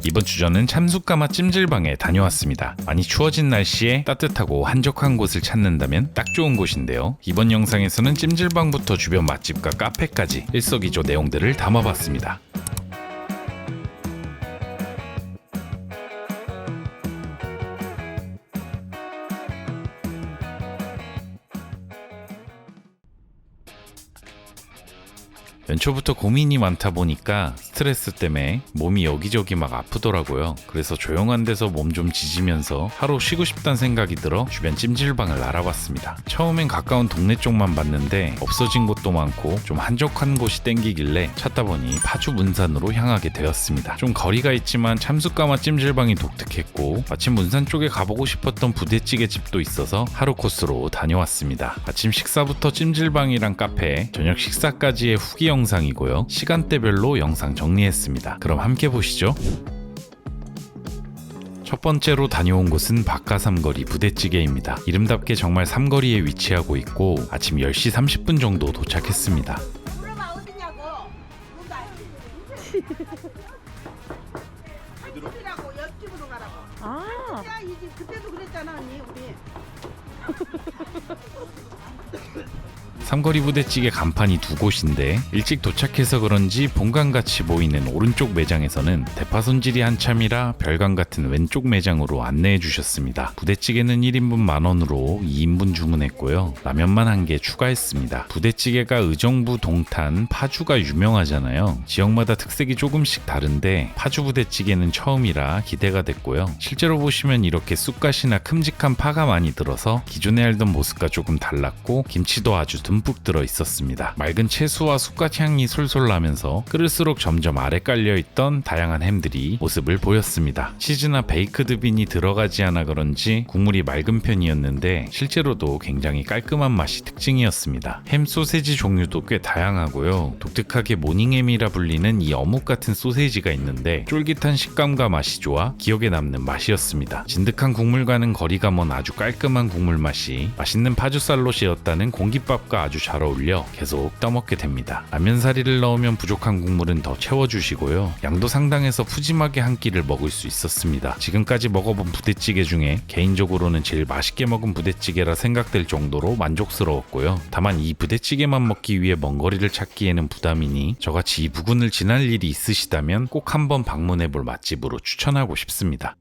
이번 주 저는 참숯가마 찜질방에 다녀왔습니다. 많이 추워진 날씨에 따뜻하고 한적한 곳을 찾는다면 딱 좋은 곳인데요. 이번 영상에서는 찜질방부터 주변 맛집과 카페까지 일석이조 내용들을 담아봤습니다. 연초부터 고민이 많다 보니까 스트레스 때문에 몸이 여기저기 막 아프더라고요. 그래서 조용한 데서 몸 좀 지지면서 하루 쉬고 싶다는 생각이 들어 주변 찜질방을 알아봤습니다. 처음엔 가까운 동네 쪽만 봤는데 없어진 곳도 많고 좀 한적한 곳이 땡기길래 찾다 보니 파주 문산으로 향하게 되었습니다. 좀 거리가 있지만 참숯가마 찜질방이 독특했고 마침 문산 쪽에 가보고 싶었던 부대찌개 집도 있어서 하루 코스로 다녀왔습니다. 아침 식사부터 찜질방이랑 카페, 저녁 식사까지의 후기 영상이고요. 시간대별로 영상 정리했습니다. 그럼 함께 보시죠. 첫 번째로 다녀온 곳은 박하삼거리 부대찌개입니다. 이름답게 정말 삼거리에 위치하고 있고 아침 10시 30분 정도 도착했습니다. 물어봐 어디냐고. 물어봐. 어디라고 옆집으로 가라고. 아, 야, 이 집 그때도 그랬잖아 언니 우리. 삼거리 부대찌개 간판이 두 곳인데 일찍 도착해서 그런지 본관같이 보이는 오른쪽 매장에서는 대파 손질이 한참이라 별관 같은 왼쪽 매장으로 안내해 주셨습니다. 부대찌개는 1인분 10,000원으로 2인분 주문했고요. 라면만 한 개 추가했습니다. 부대찌개가 의정부, 동탄, 파주가 유명하잖아요. 지역마다 특색이 조금씩 다른데 파주 부대찌개는 처음이라 기대가 됐고요. 실제로 보시면 이렇게 쑥갓이나 큼직한 파가 많이 들어서 기존에 알던 모습과 조금 달랐고 김치도 아주 듬뿍 들어 있었습니다. 맑은 채소와 쑥갓 향이 솔솔 나면서 끓을수록 점점 아래 깔려있던 다양한 햄들이 모습을 보였습니다. 치즈나 베이크드 빈이 들어가지 않아 그런지 국물이 맑은 편이었는데 실제로도 굉장히 깔끔한 맛이 특징이었습니다. 햄 소세지 종류도 꽤 다양하고요. 독특하게 모닝햄이라 불리는 이 어묵 같은 소세지가 있는데 쫄깃한 식감과 맛이 좋아 기억에 남는 맛이었습니다. 진득한 국물과는 거리가 먼 아주 깔끔한 국물 맛이 맛있는 파주 쌀롯이었다는 공깃밥과 아주 잘 어울려 계속 떠먹게 됩니다. 라면사리를 넣으면 부족한 국물은 더 채워주시고요. 양도 상당해서 푸짐하게 한 끼를 먹을 수 있었습니다. 지금까지 먹어본 부대찌개 중에 개인적으로는 제일 맛있게 먹은 부대찌개라 생각될 정도로 만족스러웠고요. 다만 이 부대찌개만 먹기 위해 먼 거리를 찾기에는 부담이니 저같이 이 부근을 지날 일이 있으시다면 꼭 한번 방문해볼 맛집으로 추천하고 싶습니다.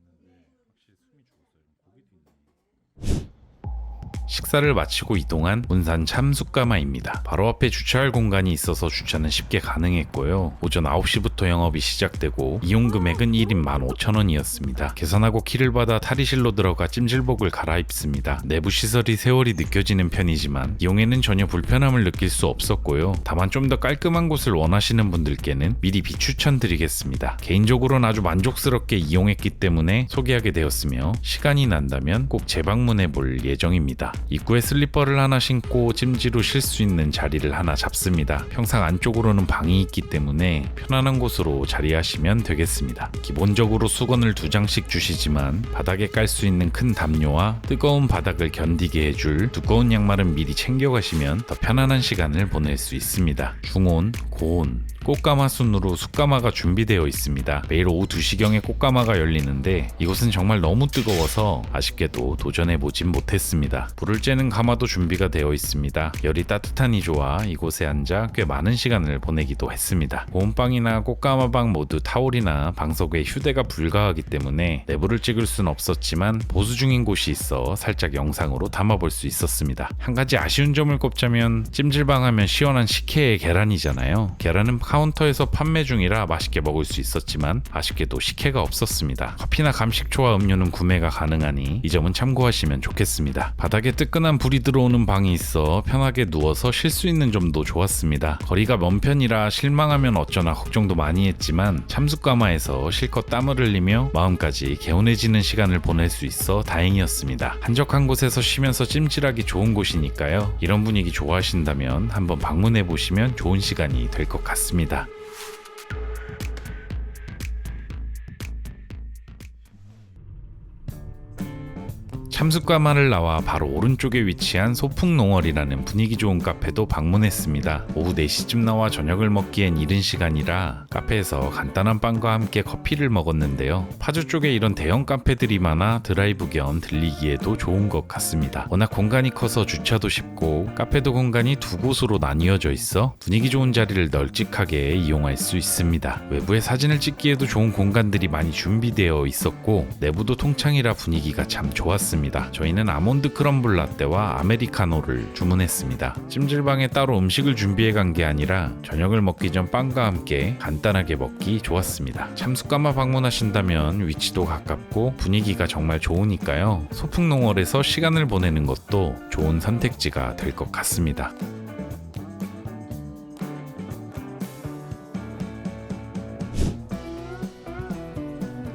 식사를 마치고 이동한 문산 참숯가마입니다. 바로 앞에 주차할 공간이 있어서 주차는 쉽게 가능했고요. 오전 9시부터 영업이 시작되고 이용 금액은 1인 15,000원이었습니다. 계산하고 키를 받아 탈의실로 들어가 찜질복을 갈아입습니다. 내부 시설이 세월이 느껴지는 편이지만 이용에는 전혀 불편함을 느낄 수 없었고요. 다만 좀 더 깔끔한 곳을 원하시는 분들께는 미리 비추천드리겠습니다. 개인적으로는 아주 만족스럽게 이용했기 때문에 소개하게 되었으며 시간이 난다면 꼭 재방문해볼 예정입니다. 입구에 슬리퍼를 하나 신고 찜질 후 쉴 수 있는 자리를 하나 잡습니다. 평상 안쪽으로는 방이 있기 때문에 편안한 곳으로 자리하시면 되겠습니다. 기본적으로 수건을 2장씩 주시지만 바닥에 깔 수 있는 큰 담요와 뜨거운 바닥을 견디게 해줄 두꺼운 양말은 미리 챙겨가시면 더 편안한 시간을 보낼 수 있습니다. 중온, 고온, 꽃가마 순으로 숯가마가 준비되어 있습니다. 매일 오후 2시경에 꽃가마가 열리는데 이곳은 정말 너무 뜨거워서 아쉽게도 도전해보진 못했습니다. 불을 쬐는 가마도 준비가 되어 있습니다. 열이 따뜻하니 좋아 이곳에 앉아 꽤 많은 시간을 보내기도 했습니다. 고온방이나 꽃가마방 모두 타올이나 방석에 휴대가 불가하기 때문에 내부를 찍을 순 없었지만 보수 중인 곳이 있어 살짝 영상으로 담아볼 수 있었습니다. 한 가지 아쉬운 점을 꼽자면 찜질방 하면 시원한 식혜의 계란이잖아요. 계란은 카운터에서 판매 중이라 맛있게 먹을 수 있었지만 아쉽게도 식혜가 없었습니다. 커피나 감식초와 음료는 구매가 가능하니 이 점은 참고하시면 좋겠습니다. 바닥에 뜨끈한 불이 들어오는 방이 있어 편하게 누워서 쉴 수 있는 점도 좋았습니다. 거리가 먼 편이라 실망하면 어쩌나 걱정도 많이 했지만 참숯가마에서 실컷 땀을 흘리며 마음까지 개운해지는 시간을 보낼 수 있어 다행이었습니다. 한적한 곳에서 쉬면서 찜질하기 좋은 곳이니까요. 이런 분위기 좋아하신다면 한번 방문해보시면 좋은 시간이 될 것 같습니다. 참숯가마를 나와 바로 오른쪽에 위치한 소풍농월이라는 분위기 좋은 카페도 방문했습니다. 오후 4시쯤 나와 저녁을 먹기엔 이른 시간이라 카페에서 간단한 빵과 함께 커피를 먹었는데요. 파주 쪽에 이런 대형 카페들이 많아 드라이브 겸 들리기에도 좋은 것 같습니다. 워낙 공간이 커서 주차도 쉽고 카페도 공간이 두 곳으로 나뉘어져 있어 분위기 좋은 자리를 널찍하게 이용할 수 있습니다. 외부에 사진을 찍기에도 좋은 공간들이 많이 준비되어 있었고 내부도 통창이라 분위기가 참 좋았습니다. 저희는 아몬드 크럼블 라떼와 아메리카노를 주문했습니다. 찜질방에 따로 음식을 준비해 간 게 아니라 저녁을 먹기 전 빵과 함께 간단하게 먹기 좋았습니다. 참숯가마 방문하신다면 위치도 가깝고 분위기가 정말 좋으니까요. 소풍농월에서 시간을 보내는 것도 좋은 선택지가 될 것 같습니다.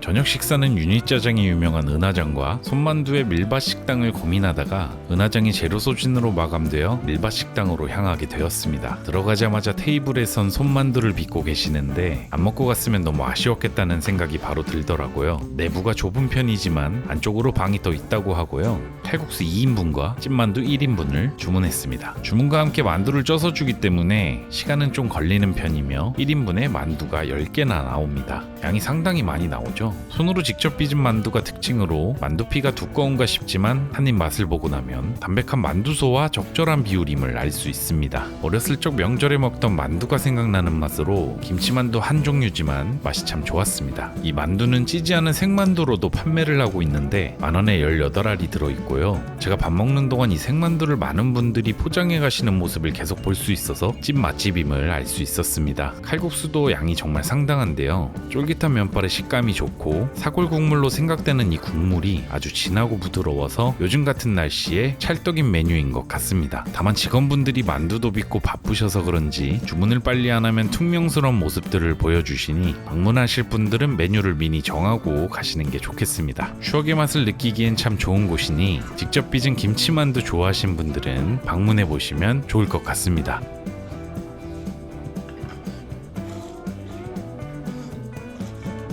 저녁 식사는 유니짜장이 유명한 은하장과 손만두의 밀밭식당을 고민하다가 은하장이 재료 소진으로 마감되어 밀밭식당으로 향하게 되었습니다. 들어가자마자 테이블에 선 손만두를 빚고 계시는데 안 먹고 갔으면 너무 아쉬웠겠다는 생각이 바로 들더라고요. 내부가 좁은 편이지만 안쪽으로 방이 더 있다고 하고요. 칼국수 2인분과 찐만두 1인분을 주문했습니다. 주문과 함께 만두를 쪄서 주기 때문에 시간은 좀 걸리는 편이며 1인분에 만두가 10개나 나옵니다. 양이 상당히 많이 나오죠. 손으로 직접 빚은 만두가 특징으로 만두피가 두꺼운가 싶지만 한입 맛을 보고 나면 담백한 만두소와 적절한 비율임을 알 수 있습니다. 어렸을 적 명절에 먹던 만두가 생각나는 맛으로 김치만두 한 종류지만 맛이 참 좋았습니다. 이 만두는 찌지 않은 생만두로도 판매를 하고 있는데 만원에 18알이 들어있고요. 제가 밥 먹는 동안 이 생만두를 많은 분들이 포장해 가시는 모습을 계속 볼 수 있어서 찐 맛집임을 알 수 있었습니다. 칼국수도 양이 정말 상당한데요. 쫄깃한 면발의 식감이 좋고 사골 국물로 생각되는 이 국물이 아주 진하고 부드러워서 요즘 같은 날씨에 찰떡인 메뉴인 것 같습니다. 다만 직원분들이 만두도 빚고 바쁘셔서 그런지 주문을 빨리 안 하면 퉁명스러운 모습들을 보여주시니 방문하실 분들은 메뉴를 미리 정하고 가시는 게 좋겠습니다. 추억의 맛을 느끼기엔 참 좋은 곳이니 직접 빚은 김치만두 좋아하신 분들은 방문해 보시면 좋을 것 같습니다.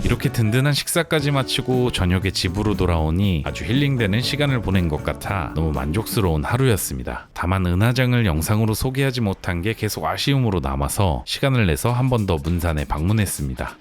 이렇게 든든한 식사까지 마치고 저녁에 집으로 돌아오니 아주 힐링되는 시간을 보낸 것 같아 너무 만족스러운 하루였습니다. 다만 은하장을 영상으로 소개하지 못한 게 계속 아쉬움으로 남아서 시간을 내서 한 번 더 문산에 방문했습니다.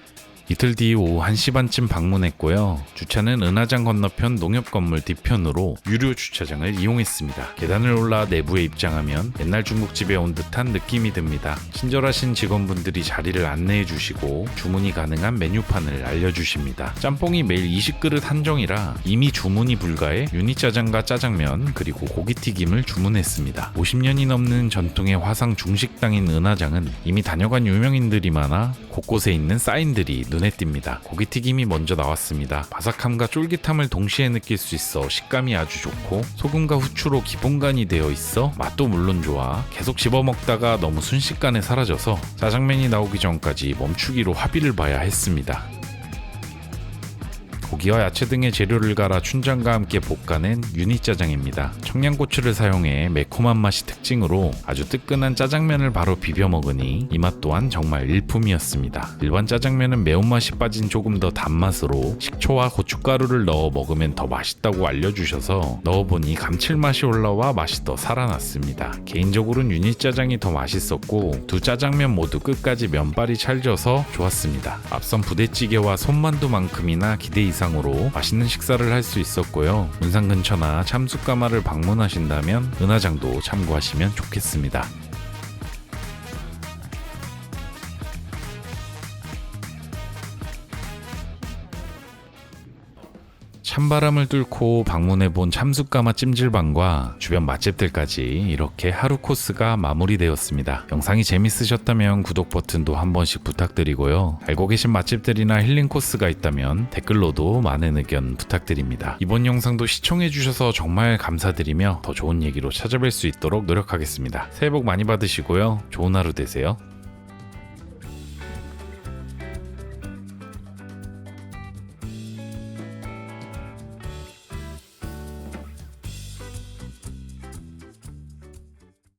이틀 뒤 오후 1시 반쯤 방문했고요. 주차는 은하장 건너편 농협건물 뒤편으로 유료 주차장을 이용했습니다. 계단을 올라 내부에 입장하면 옛날 중국집에 온 듯한 느낌이 듭니다. 친절하신 직원분들이 자리를 안내해 주시고 주문이 가능한 메뉴판을 알려주십니다. 짬뽕이 매일 20그릇 한정이라 이미 주문이 불가해 유니짜장과 짜장면 그리고 고기튀김을 주문했습니다. 50년이 넘는 전통의 화상 중식당인 은하장은 이미 다녀간 유명인들이 많아 곳곳에 있는 사인들이 눈에 띕니다. 고기튀김이 먼저 나왔습니다. 바삭함과 쫄깃함을 동시에 느낄 수 있어 식감이 아주 좋고 소금과 후추로 기본간이 되어 있어 맛도 물론 좋아 계속 집어먹다가 너무 순식간에 사라져서 짜장면이 나오기 전까지 멈추기로 합의를 봐야 했습니다. 고기와 야채 등의 재료를 갈아 춘장과 함께 볶아낸 유니짜장입니다. 청양고추를 사용해 매콤한 맛이 특징으로 아주 뜨끈한 짜장면을 바로 비벼 먹으니 이 맛 또한 정말 일품이었습니다. 일반 짜장면은 매운맛이 빠진 조금 더 단맛으로 식초와 고춧가루를 넣어 먹으면 더 맛있다고 알려주셔서 넣어보니 감칠맛이 올라와 맛이 더 살아났습니다. 개인적으로는 유니짜장이 더 맛있었고 두 짜장면 모두 끝까지 면발이 찰져서 좋았습니다. 앞선 부대찌개와 손만두만큼이나 기대 이상으로 맛있는 식사를 할 수 있었고요. 문산 근처나 참숯가마를 방문하신다면 은하장도 참고하시면 좋겠습니다. 찬바람을 뚫고 방문해본 참숯가마 찜질방과 주변 맛집들까지 이렇게 하루 코스가 마무리되었습니다. 영상이 재밌으셨다면 구독 버튼도 한 번씩 부탁드리고요. 알고 계신 맛집들이나 힐링 코스가 있다면 댓글로도 많은 의견 부탁드립니다. 이번 영상도 시청해주셔서 정말 감사드리며 더 좋은 얘기로 찾아뵐 수 있도록 노력하겠습니다. 새해 복 많이 받으시고요. 좋은 하루 되세요.